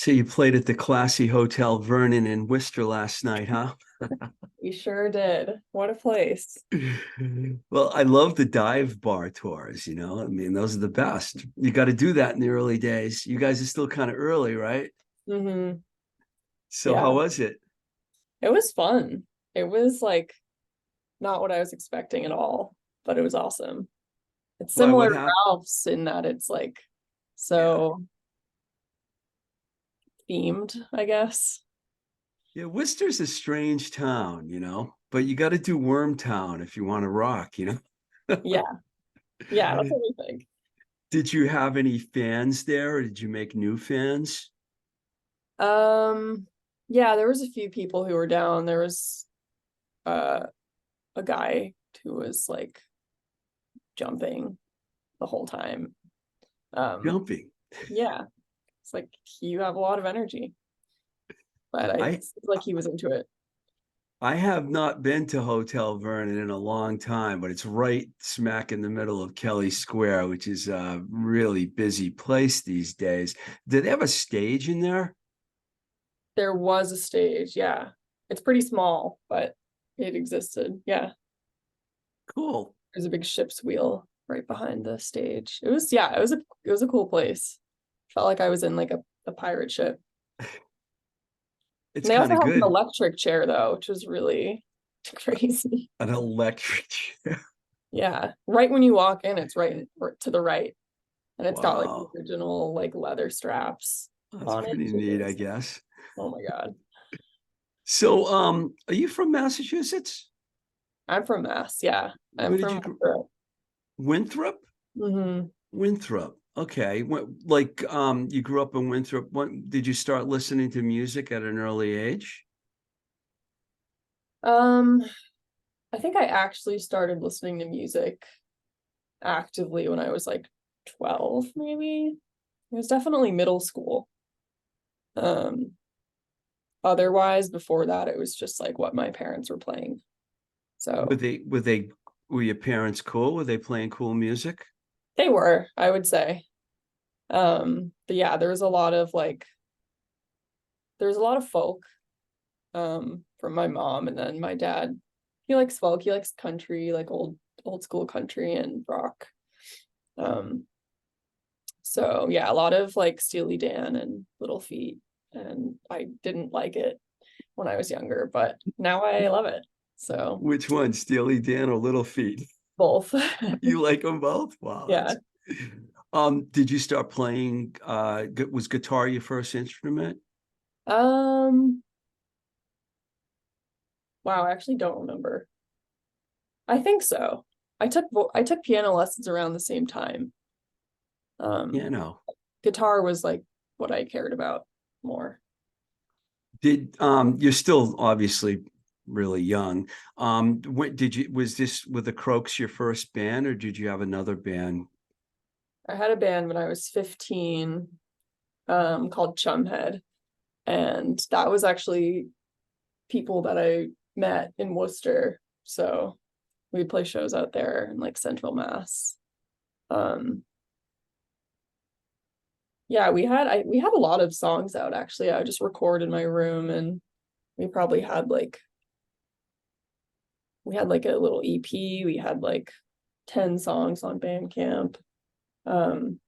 So you played at the classy Hotel Vernon in Worcester last night, huh? We sure did. What a place. Well, I love the dive bar tours, I mean, those are the best. You got to do that in the early days. You guys are still kind of early, right? Hmm. So how Yeah, was it? it was fun. It was like not what I was expecting at all, but it was awesome. It's Why, similar what to happened? Ralph's in that it's like Yeah. so themed, I guess. Yeah, Worcester's a strange town, but you got to do Wormtown if you want to rock. Yeah, yeah, that's what we think. Did you have any fans there or did you make new fans? Um, yeah, there was a few people who were down. There was uh a guy who was like jumping the whole time. Um, Jumping. yeah, it's like you have a lot of energy, but I I seemed like he was into it. I have not been to Hotel Vernon in a long time, but it's right smack in the middle of Kelly Square, which is a really busy place these days. Do they have a stage in there? There was a stage, yeah. It's pretty small, but it existed. Yeah. Cool. There's a big ship's wheel right behind the stage. It was a cool place. Felt like I was in like a pirate ship. It's And they kind also of have an good. electric chair though, which was really crazy. An electric chair. Yeah. Right when you walk in, it's right to the right. And it's got like the Wow. original like leather straps That's on it pretty neat, too. I guess. Oh my God. So, are you from Massachusetts? I'm from Mass. Yeah. I'm Where did from you grow? Winthrop? hmm Winthrop. Okay. Like, you grew up in Winthrop. When did you start listening to music at an early age? Um, I think I actually started listening to music actively when I was like 12, maybe. It was definitely middle school. Um, Otherwise, before that, it was just like what my parents were playing. Were So they were they were your parents cool? Were they playing cool music? they were, I would say. But yeah, there's a lot of folk, from my mom, and then my dad, he likes folk, he likes country, like old school country and rock. Um, So yeah, a lot of like Steely Dan and Little Feat. And I didn't like it when I was younger, but now I love it. So Which one, Steely Dan or Little Feat? both. You like them both? Wow, Yeah. that's. Did you start playing? Was guitar your first instrument? Um, wow, I actually don't remember. I think so. I took piano lessons around the same time. You Um, know. Guitar was like what I cared about more. You're still obviously really young. What did you was this with the Croaks your first band, or did you have another band? I had a band when I was 15, called Chumhead, and that was actually people that I met in Worcester. So we'd play shows out there in like Central Mass. Um, yeah, we had a lot of songs out actually. I just record in my room, and we probably had like we had like a little EP. We had like 10 songs on Bandcamp. Um,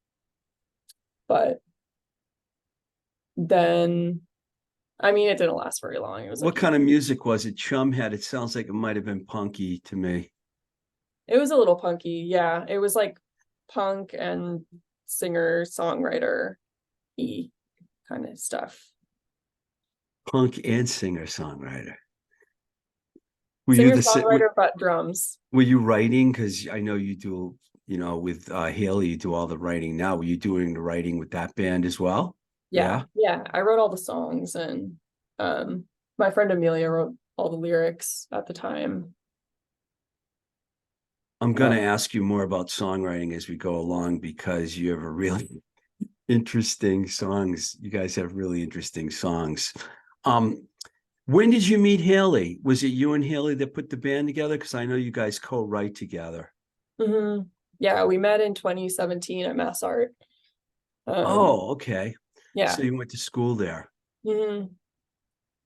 but then I mean it didn't last very long. What kind of music was it? Chumhead. It sounds like it might have been punky to me. It was a little punky. Yeah, it was like punk and singer songwriter y kind of stuff. Punk and singer songwriter. Were you Singer the songwriter but drums. were you writing? Because I know you do. With Haley, you do all the writing now. Were you doing the writing with that band as well? Yeah, Yeah. yeah, I wrote all the songs, and um my friend Amelia wrote all the lyrics at the time. I'm going to um, ask you more about songwriting as we go along because you have a really interesting songs. You guys have really interesting songs. Um, when did you meet Haley? Was it you and Haley that put the band together? Because I know you guys co-write together. yeah, we met in 2017 at Mass Art. um Oh, okay. Yeah. So you went to school there. Mhm.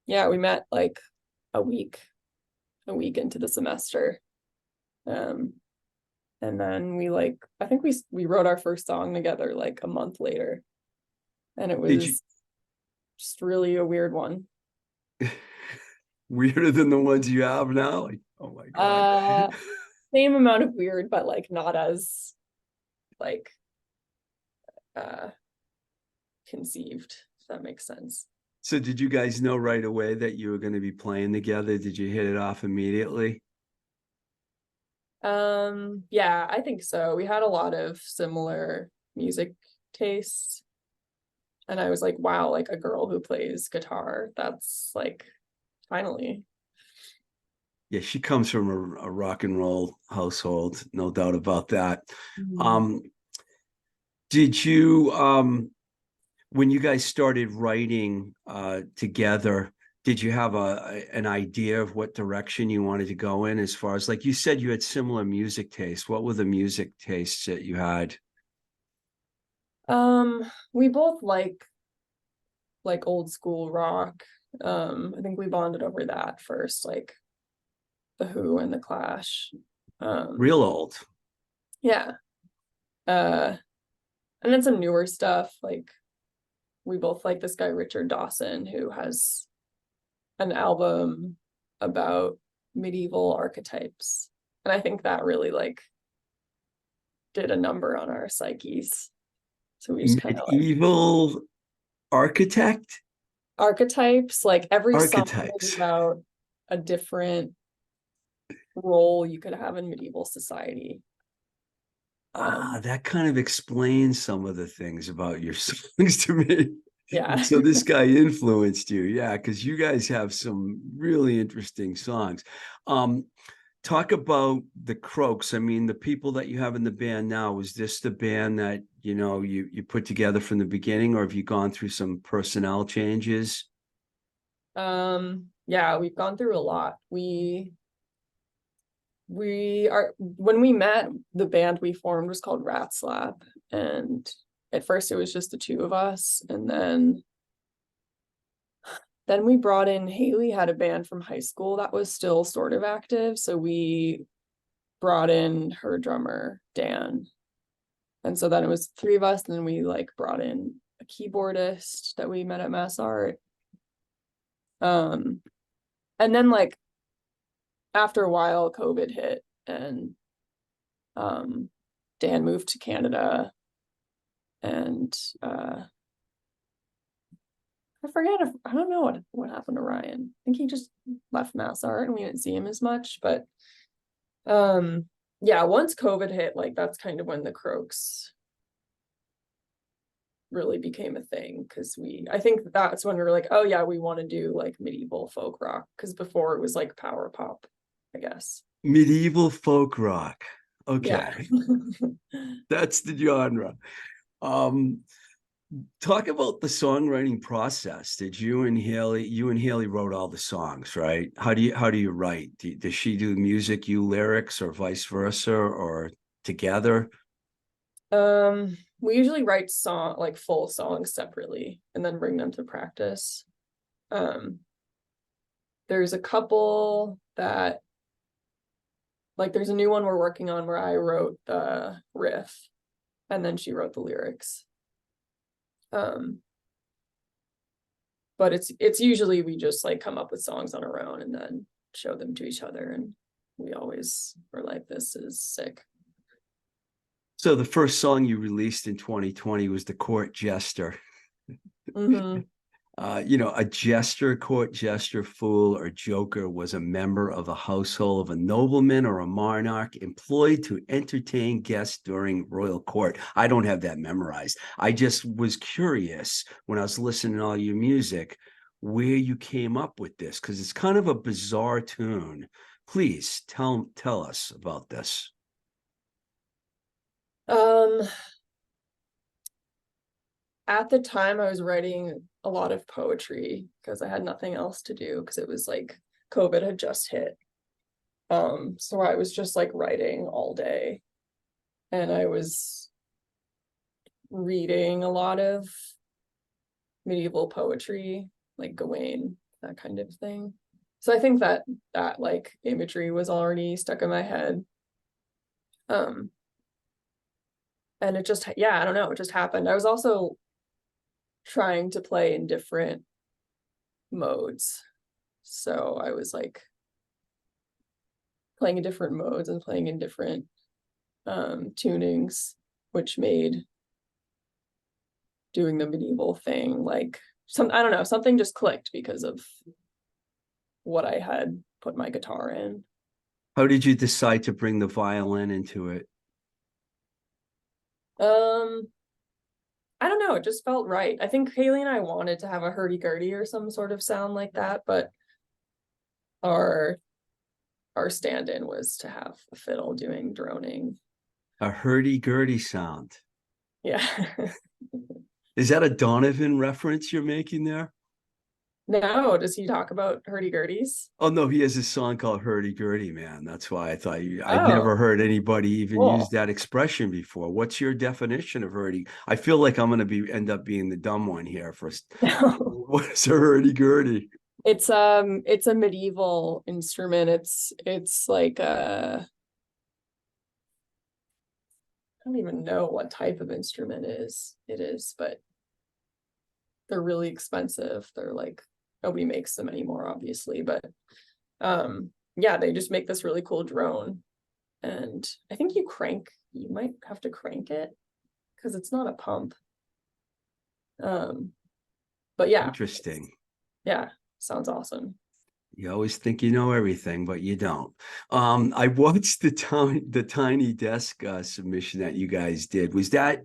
Yeah, we met like a week into the semester. Um, and then we like, I think we wrote our first song together like a month later, and it Did you was just really a weird one. weirder than the ones you have now? Like, oh my God. Uh, Same amount of weird, but like not as like uh conceived, if that makes sense. So did you guys know right away that you were going to be playing together? Did you hit it off immediately? Yeah, I think so. We had a lot of similar music tastes. And I was like, wow, like a girl who plays guitar. That's like finally. Yeah, she comes from a rock and roll household, no doubt about that. Mhm. Um, did you when you guys started writing together, did you have an idea of what direction you wanted to go in as far as like you said you had similar music tastes? What were the music tastes that you had? We both like old school rock. I think we bonded over that first, like the Who and the Clash. Um, Real old. yeah. Uh, and then some newer stuff. Like we both like this guy Richard Dawson, who has an album about medieval archetypes. And I think that really like did a number on our psyches. So we just kind of like Medieval architect archetypes, like every song is archetypes. about a different role you could have in medieval society. Ah, Um, that kind of explains some of the things about your songs to me. yeah. So this guy influenced you, yeah, because you guys have some really interesting songs. Um, talk about the Croaks. I mean, the people that you have in the band now, is this the band that you put together from the beginning, or have you gone through some personnel changes? Yeah, we've gone through a lot. We are when we met, the band we formed was called Rat Slap, and at first it was just the two of us, and then we brought in Haley had a band from high school that was still sort of active, so we brought in her drummer Dan, and so then it was three of us, and then we like brought in a keyboardist that we met at Mass Art. Um, and then like after a while, COVID hit, and um, Dan moved to Canada, and I forget if I don't know what happened to Ryan. I think he just left Mass Art, and we didn't see him as much. But um, yeah, once COVID hit, like that's kind of when the Croaks really became a thing, because I think that's when we were like, oh yeah, we want to do like medieval folk rock, because before it was like power pop, I guess. Medieval folk rock. Yeah. Okay, that's the genre. Um, talk about the songwriting process. Did you and Haley wrote all the songs, right? How do you write? Does she do music, you lyrics, or vice versa, or together? We usually write like full songs separately and then bring them to practice. Um, there's a couple that like there's a new one we're working on where I wrote the riff and then she wrote the lyrics. Um, but it's usually we just like come up with songs on our own and then show them to each other, and we always were like, this is sick. So the first song you released in 2020 was The Court Jester. Mm-hmm. A jester, court jester, fool, or joker was a member of the household of a nobleman or a monarch employed to entertain guests during royal court. I don't have that memorized. I just was curious when I was listening to all your music where you came up with this, because it's kind of a bizarre tune. Please tell us about this. Um, at the time I was writing a lot of poetry because I had nothing else to do, because it was like COVID had just hit. So I was just like writing all day, and I was reading a lot of medieval poetry, like Gawain, that kind of thing. So I think that like imagery was already stuck in my head. And it just, yeah, I don't know, it just happened. I was also trying to play in different modes. So I was like playing in different modes and playing in different tunings, which made doing the medieval thing like I don't know, something just clicked because of what I had put my guitar in. How did you decide to bring the violin into it? Um, I don't know, it just felt right. I think Haley and I wanted to have a hurdy-gurdy or some sort of sound like that, but our stand-in was to have a fiddle doing droning. A hurdy-gurdy sound. Yeah. Is that a Donovan reference you're making there? No, does he talk about hurdy-gurdies? Oh no, he has a song called Hurdy Gurdy, man. That's why I thought I'd never Oh, heard anybody even use cool. that expression before. What's your definition of hurdy? I feel like I'm gonna end up being the dumb one here first. What's a hurdy gurdy? It's a medieval instrument. It's like I don't even know what type of instrument it is, but they're really expensive. They're like nobody makes them anymore, obviously, but yeah, they just make this really cool drone. And I think you might have to crank it because it's not a pump. But Interesting. yeah, sounds awesome. You always think you know everything, but you don't. I watched the Tiny Desk submission that you guys did. Was that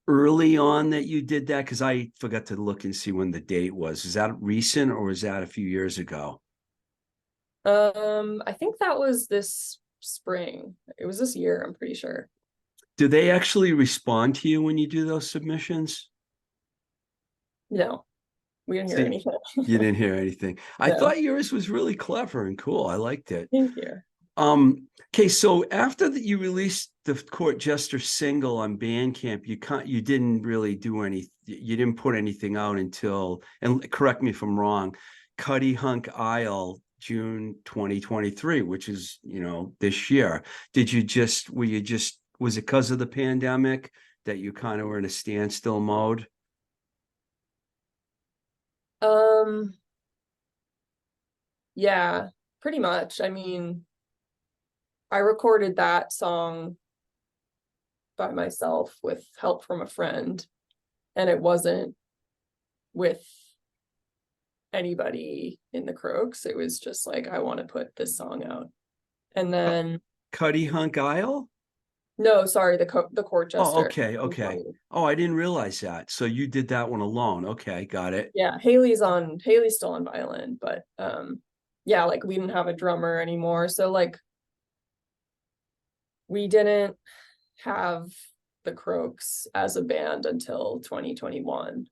early on that you did that? Because I forgot to look and see when the date was. Is that recent or was that a few years ago? I think that was this spring. It was this year, I'm pretty sure. Do they actually respond to you when you do those submissions? No, we didn't hear See, anything. you didn't hear anything. I No, thaught yours was really clever and cool. I liked it. thank you. Okay, so after that you released the Court Jester single on Bandcamp, you didn't really do you didn't put anything out until, and correct me if I'm wrong, Cuddy Hunk Isle, June 2023, which is, this year. Was it because of the pandemic that you kind of were in a standstill mode? Um, yeah, pretty much. I mean, I recorded that song by myself with help from a friend, and it wasn't with anybody in the Croaks. It was just like, I want to put this song out. And Uh, then, Cuddy Hunk Isle? no, sorry, the Court Oh, Jester. okay. Oh, I didn't realize that. So you did that one alone. Okay, got it. Yeah, Haley's still on violin, but yeah, like we didn't have a drummer anymore. So like we didn't have the Croaks as a band until 2021.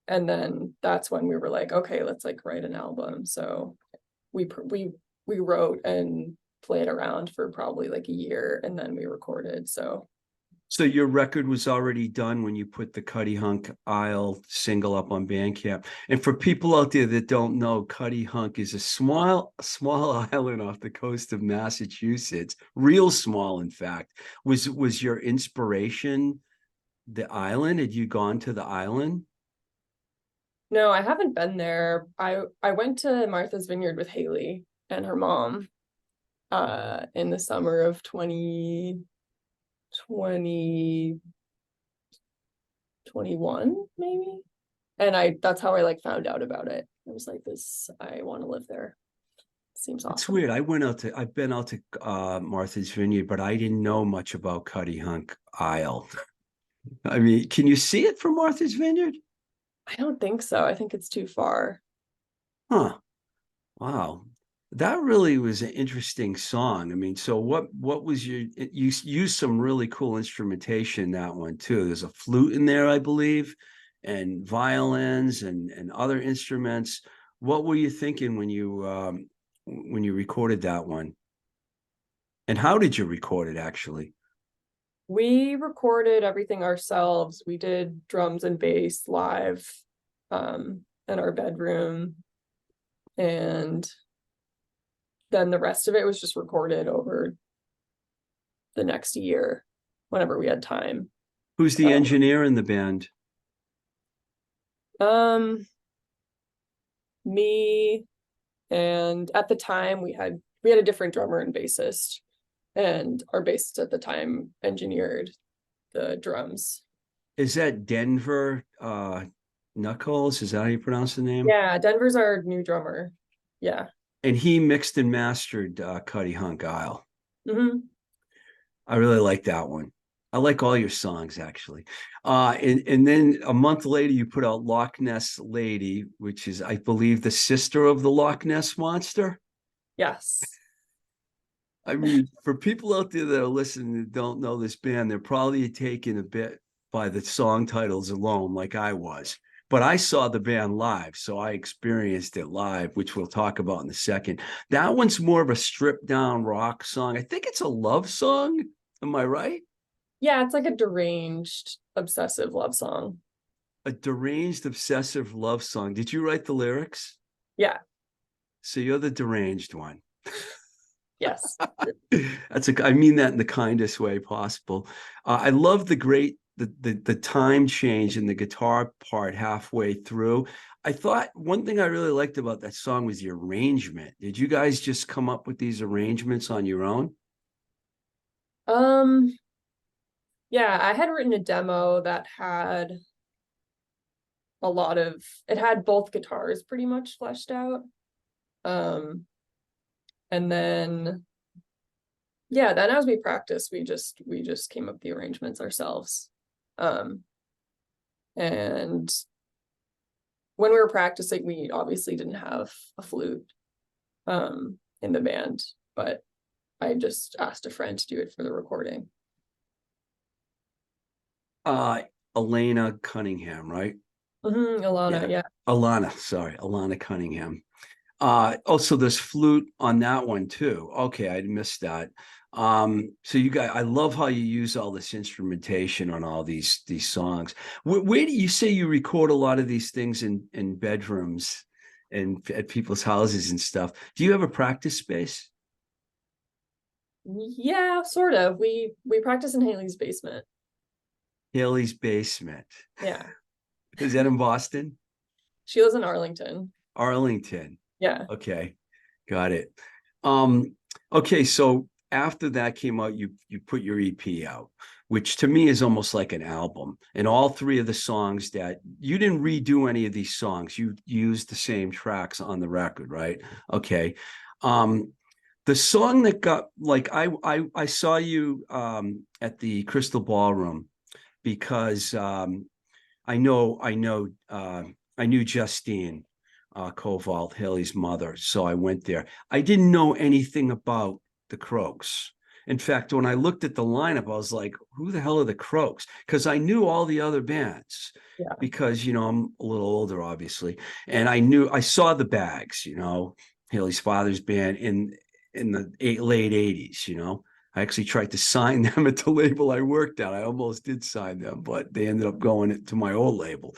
And then that's when we were like, okay, let's like write an album. So we wrote and played around for probably like a year, and then we recorded. So your record was already done when you put the Cuddy Hunk Isle single up on Bandcamp. And for people out there that don't know, Cuddy Hunk is a small island off the coast of Massachusetts, real small, in fact. Was your inspiration the island? Had you gone to the island? no, I haven't been there. I went to Martha's Vineyard with Haley and her mom in the summer of 2021, maybe. And that's how I like found out about it. I was like, I want to live there. Seems It's awesome. weird. I've been out to Martha's Vineyard, but I didn't know much about Cuddy Hunk Isle. I mean, can you see it from Martha's Vineyard? I don't think so. I think it's too far. Huh. Wow. That really was an interesting song. I mean, so what was you used some really cool instrumentation in that one too. There's a flute in there, I believe, and violins and other instruments. What were you thinking when you recorded that one? And how did you record it actually? We recorded everything ourselves. We did drums and bass live. in our bedroom, and then the rest of it was just recorded over the next year whenever we had time. Who's the engineer in the band? Me, and at the time we had a different drummer and bassist, and our bassist at the time engineered the drums. Is that Denver Knuckles? Is that how you pronounce the name? Yeah, Denver's our new drummer. Yeah. And he mixed and mastered Cuddy Hunk Isle. Mm-hmm. I really like that one. I like all your songs, actually. And then a month later, you put out Loch Ness Lady, which is, I believe, the sister of the Loch Ness Monster. Yes. I mean, for people out there that are listening that don't know this band, they're probably taken a bit by the song titles alone, like I was. But I saw the band live, so I experienced it live, which we'll talk about in a second. That one's more of a stripped down rock song. I think it's a love song. Am I right? Yeah, it's like a deranged, obsessive love song. A deranged, obsessive love song. Did you write the lyrics? Yeah. So you're the deranged one. Yes. I mean that in the kindest way possible. I love the time change in the guitar part halfway through. I thought one thing I really liked about that song was the arrangement. Did you guys just come up with these arrangements on your own? Yeah, I had written a demo that had it had both guitars pretty much fleshed out. And then yeah, then as we practiced, we just came up with the arrangements ourselves. And when we were practicing, we obviously didn't have a flute in the band, but I just asked a friend to do it for the recording. Elena Cunningham, right? Alana, yeah. Alana Cunningham. Also there's flute on that one too. Okay, I missed that. So you guys, I love how you use all this instrumentation on all these songs. Where do you say you record a lot of these things in bedrooms and at people's houses and stuff? Do you have a practice space? Yeah, sort of. We practice in Haley's basement. Haley's basement. Yeah. Is that in Boston? She lives in Arlington. Arlington. Yeah. Okay. Got it. Okay, so after that came out, you put your EP out, which to me is almost like an album. And all three of the songs that you didn't redo any of these songs, you used the same tracks on the record, right? Okay. The song that got like I saw you at the Crystal Ballroom because I knew Justine Koval, Haley's mother, so I went there. I didn't know anything about the Croaks. In fact, when I looked at the lineup, I was like, who the hell are the Croaks? Because I knew all the other bands. Yeah. Because, I'm a little older, obviously. And I saw the Bags, Haley's father's band in the late 80s. I actually tried to sign them at the label I worked at. I almost did sign them, but they ended up going to my old label.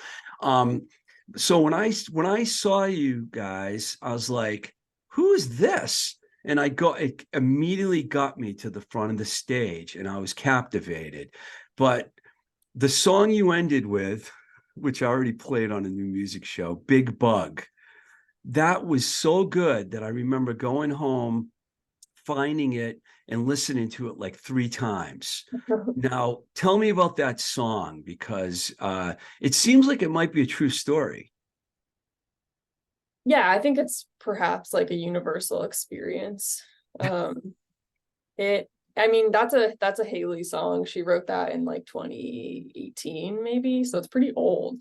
So when I saw you guys, I was like, who is this? And it immediately got me to the front of the stage and I was captivated. But the song you ended with, which I already played on a new music show, Big Bug, that was so good that I remember going home, finding it and listening to it like 3 times. Now, tell me about that song because it seems like it might be a true story. Yeah, I think it's perhaps like a universal experience. I mean, that's a Haley song. She wrote that in like 2018, maybe, so it's pretty old.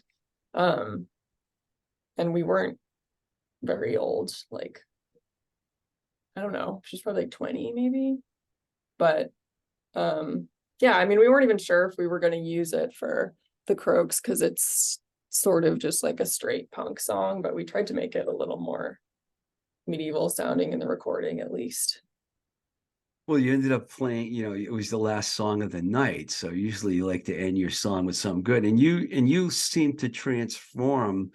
And we weren't very old, like, I don't know, she's probably like 20 maybe. But yeah, I mean, we weren't even sure if we were going to use it for the Croaks because it's sort of just like a straight punk song, but we tried to make it a little more medieval sounding in the recording at least. Well, you ended up playing, it was the last song of the night. So usually you like to end your song with something good. And you seem to transform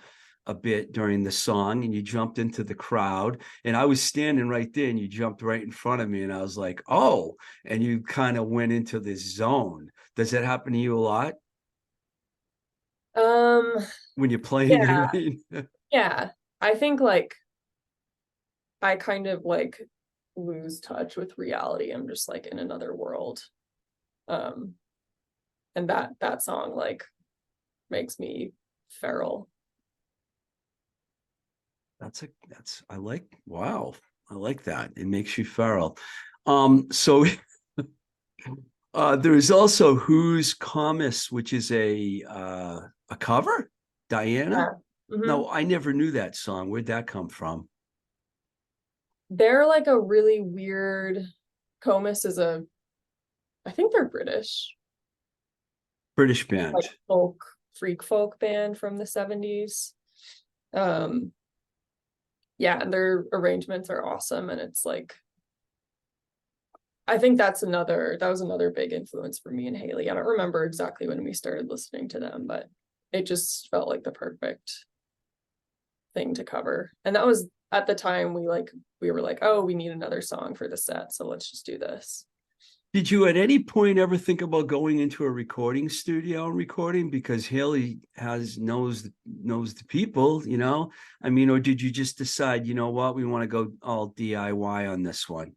a bit during the song and you jumped into the crowd and I was standing right there and you jumped right in front of me and I was like, oh, and you kind of went into this zone. Does that happen to you a lot Um, when you're playing? I yeah, mean, yeah. I think like I kind of like lose touch with reality. I'm just like in another world. Um, and that song like makes me feral. I like, wow, I like that. It makes you feral. So there's also Who's Comus, which is a cover, Diana. Yeah. Hmm. No, I never knew that song. Where'd that come from? They're like a really weird. Comus is a, I think they're British, British like band. folk, freak folk band from the 70s. Um, yeah, and their arrangements are awesome. And it's like, I think that was another big influence for me and Haley. I don't remember exactly when we started listening to them, but it just felt like the perfect thing to cover. And that was at the time we were like, oh, we need another song for the set, so let's just do this. Did you at any point ever think about going into a recording studio and recording? Because Haley knows the people, you know? I mean, or did you just decide, you know what, we want to go all DIY on this one?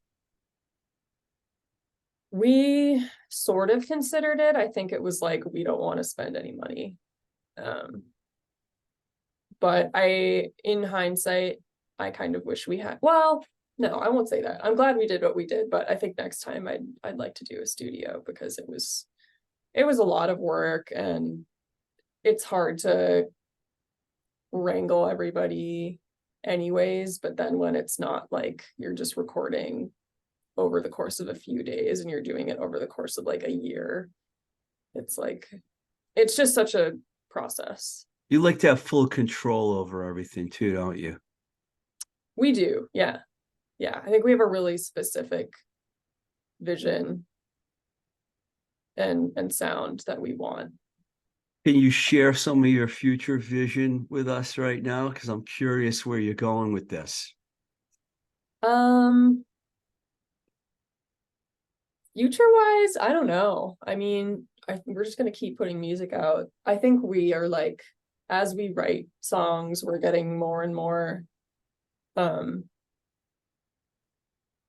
We sort of considered it. I think it was like we don't want to spend any money. Um, but in hindsight, I kind of wish we had. Well, no, I won't say that. I'm glad we did what we did, but I think next time I'd like to do a studio because it was a lot of work and it's hard to wrangle everybody anyways. But then when it's not like you're just recording over the course of a few days and you're doing it over the course of like a year, it's like it's just such a process. You like to have full control over everything too, don't you? We do, yeah. Yeah, I think we have a really specific vision and sound that we want. Can you share some of your future vision with us right now? Because I'm curious where you're going with this. Um, future wise, I don't know. I mean, I think we're just gonna keep putting music out. I think we are like, as we write songs, we're getting more and more um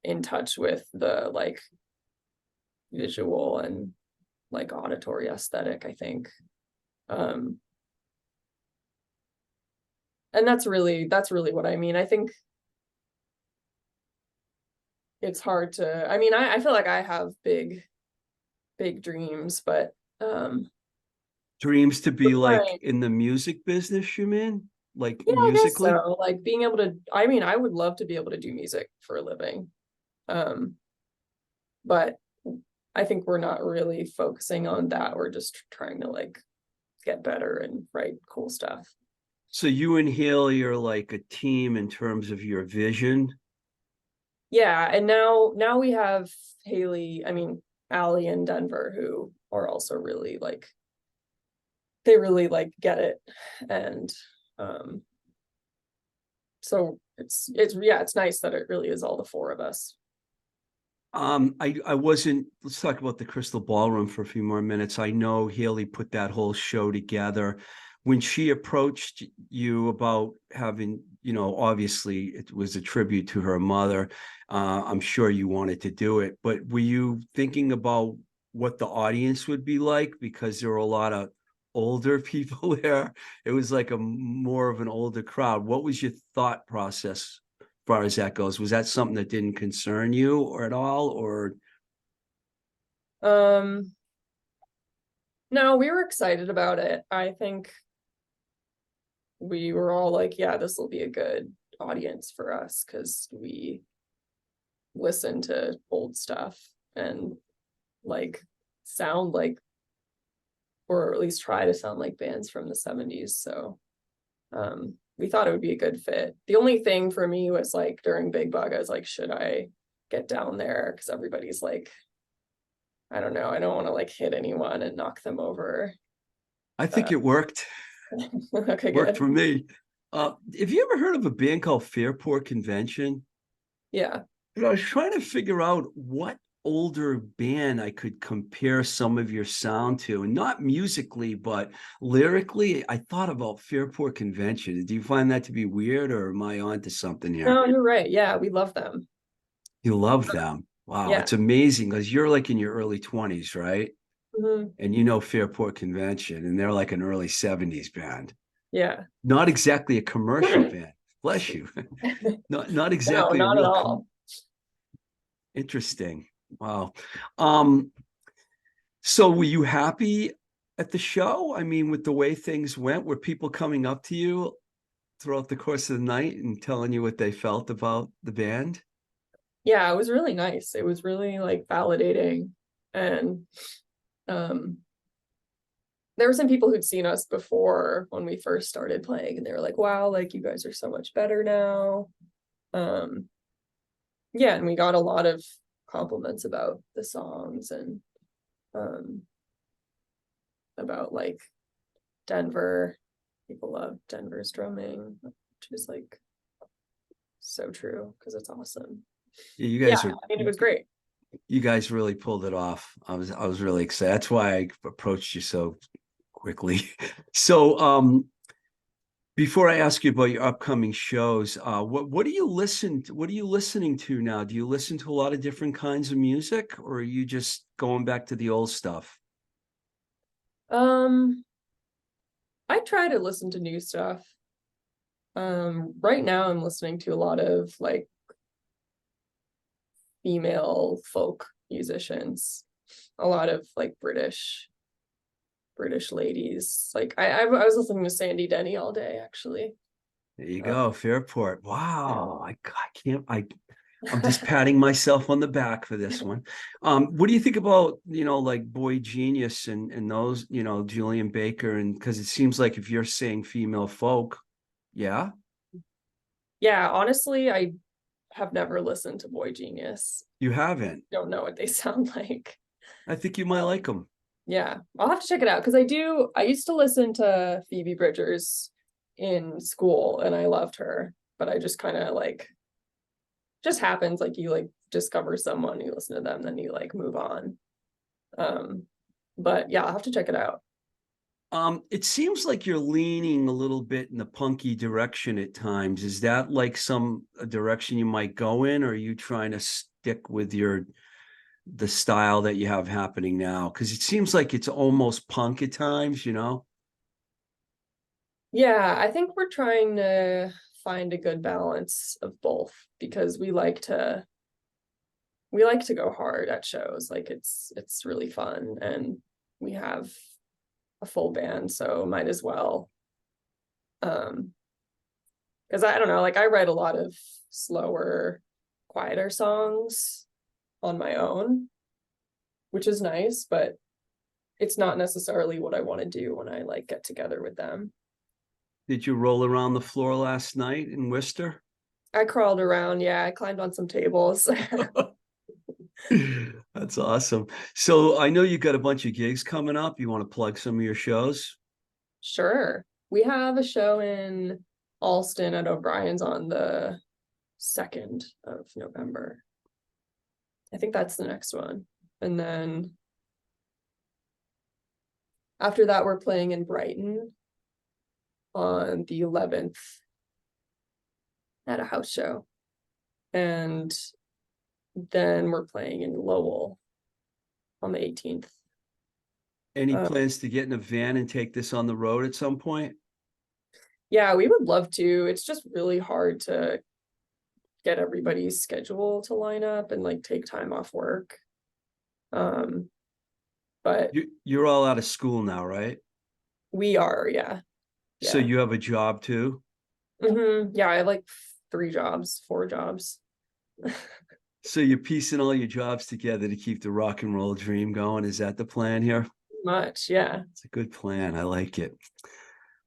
in touch with the like visual and like auditory aesthetic, I think. Um, and that's really what I mean. I think it's hard to, I mean, I feel like I have big dreams, but Dreams to we're be like trying. in the music business, you mean? Like Yeah, I guess musically? so. Like being able to, I mean, I would love to be able to do music for a living. Um, but I think we're not really focusing on that. We're just trying to like get better and write cool stuff. So you and Haley are like a team in terms of your vision. Yeah, and now we have Haley, I mean, Allie and Denver, who are also really like they really like get it. And um so it's yeah, it's nice that it really is all the four of us. I wasn't, let's talk about the Crystal Ballroom for a few more minutes. I know Haley put that whole show together. When she approached you about having, you know, obviously it was a tribute to her mother. I'm sure you wanted to do it, but were you thinking about what the audience would be like? Because there were a lot of older people there. It was like a more of an older crowd. What was your thought process far as that goes? Was that something that didn't concern you or at all? Or Um no, we were excited about it. I think we were all like, yeah, this will be a good audience for us because we listen to old stuff and like sound like or at least try to sound like bands from the 70s. So we thought it would be a good fit. The only thing for me was like during Big Bug, I was like, should I get down there? Because everybody's like, I don't know, I don't want to like hit anyone and knock them over. I Uh, think it worked. okay, Worked good. for me. Have you ever heard of a band called Fairport Convention? Yeah. I was trying to figure out what older band I could compare some of your sound to, and not musically, but lyrically. I thought about Fairport Convention. Do you find that to be weird, or am I onto something here? No, you're right. Yeah, we love them. You love them. Wow, Yeah. it's amazing because you're like in your early 20s, right? Mhm. And you know Fairport Convention, and they're like an early 70s band. Yeah. Not exactly a commercial band. Bless you. Not No, exactly a not at real all. interesting. Wow. Um, so were you happy at the show? I mean, with the way things went, were people coming up to you throughout the course of the night and telling you what they felt about the band? Yeah, it was really nice. It was really like validating. And um there were some people who'd seen us before when we first started playing, and they were like, wow, like you guys are so much better now. Um yeah, and we got a lot of compliments about the songs and um about like Denver. People love Denver's drumming, which is like so true because it's awesome. Yeah, Yeah, I mean it was great. you guys really pulled it off. I was really excited. That's why I approached you so quickly. So before I ask you about your upcoming shows, what do you listen to, what are you listening to now? Do you listen to a lot of different kinds of music, or are you just going back to the old stuff? Um, I try to listen to new stuff. Right now I'm listening to a lot of like female folk musicians, a lot of like British ladies. Like I was listening to Sandy Denny all day actually. There you Uh, go, Fairport. Wow, I can't. I'm just patting myself on the back for this one. What do you think about, like Boy Genius and those, Julian Baker, and because it seems like if you're saying female folk, yeah, yeah, honestly, I have never listened to Boy Genius. you haven't. Don't know what they sound like. I think you might like them. Yeah, I'll have to check it out because I used to listen to Phoebe Bridgers in school and I loved her, but I just kind of like just happens like you like discover someone, you listen to them, then you like move on. Um, but yeah, I'll have to check it out. It seems like you're leaning a little bit in the punky direction at times. Is that like some a direction you might go in, or are you trying to stick with the style that you have happening now? Because it seems like it's almost punk at times. Yeah, I think we're trying to find a good balance of both because we like to go hard at shows. Like it's really fun and we have a full band, so might as well. Because I don't know, like I write a lot of slower, quieter songs on my own, which is nice, but it's not necessarily what I want to do when I like get together with them. Did you roll around the floor last night in Worcester? I crawled around, yeah, I climbed on some tables. That's awesome. So I know you got a bunch of gigs coming up. You want to plug some of your shows? Sure. We have a show in Alston at O'Brien's on the 2nd of November. I think that's the next one. And then after that, we're playing in Brighton on the 11th at a house show. And then we're playing in Lowell on the 18th. Any plans to get in a van and take this on the road at some point? Yeah, we would love to. It's just really hard to get everybody's schedule to line up and like take time off work. But You're all out of school now, right? we are, yeah. So Yeah. you have a job too? Yeah, I have like 3 jobs, 4 jobs. So you're piecing all your jobs together to keep the rock and roll dream going. Is that the plan here? Much, yeah. It's a good plan. I like it.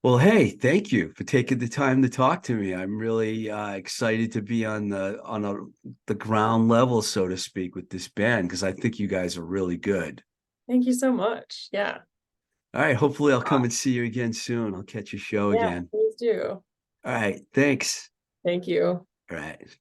Well, hey, thank you for taking the time to talk to me. I'm really excited to be on the ground level, so to speak, with this band because I think you guys are really good. Thank you so much. Yeah. All right, hopefully I'll come and see you again soon. I'll catch your show Yeah, again. please do. All right. Thanks. Thank you. All right.